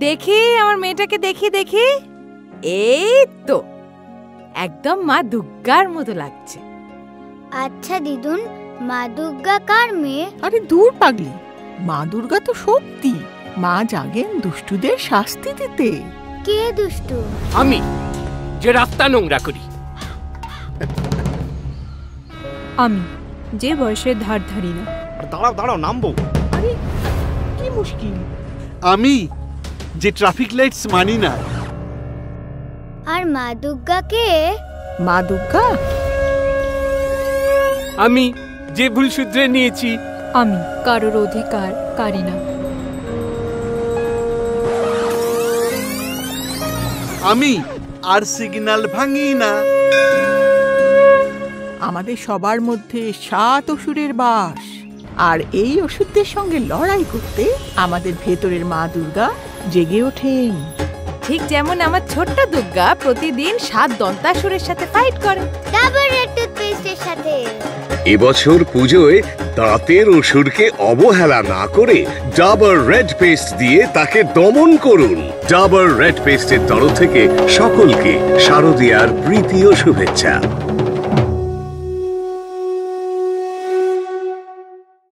দেখি আমার মেয়েটাকে, দেখি দেখি। এই তো একদম মা দুর্গার মতো লাগছে। আচ্ছা দিদুন, মা দুর্গা কার মেয়ে? আরে দূর পাগলি, মা দুর্গা তো শক্তি। মা জাগেন দুষ্টুদের শাস্তি দিতে। কে দুষ্টু? আমি, যে রাস্তা নোংরা করি। আমি, যে বয়সের ধার ধারি না। দাঁড়াও দাঁড়াও, নামবো। আরে কি মুশকিল। আমি, যে ট্রাফিক লাইটস মানি না। আর মা দুর্গা কে? মা দুর্গা আমি, যে ভুল শুধরে নিয়েছি। আমি, কারোর অধিকার কারি না। আমি, আর সিগন্যাল ভাঙি না। আমাদের সবার মধ্যে 7 অসুরের বাস, আর এই অসুরদের সঙ্গে লড়াই করতে আমাদের ভেতরের মা দুর্গা জেগে ওঠেন। ঠিক যেমন আমার ছোট্ট দুর্গা প্রতিদিন 7 দন্তাসুরের সাথে ফাইট করে। ডাবল রেড টুথপেস্টের সাথে। এবছর পুজোয় দাঁতের অসুরকে অবহেলা না করে ডাবর রেড পেস্ট দিয়ে তাকে দমন করুন। ডাবর রেড পেস্টের তরফ থেকে সকলকে শারদীয়ার প্রীতি ও শুভেচ্ছা।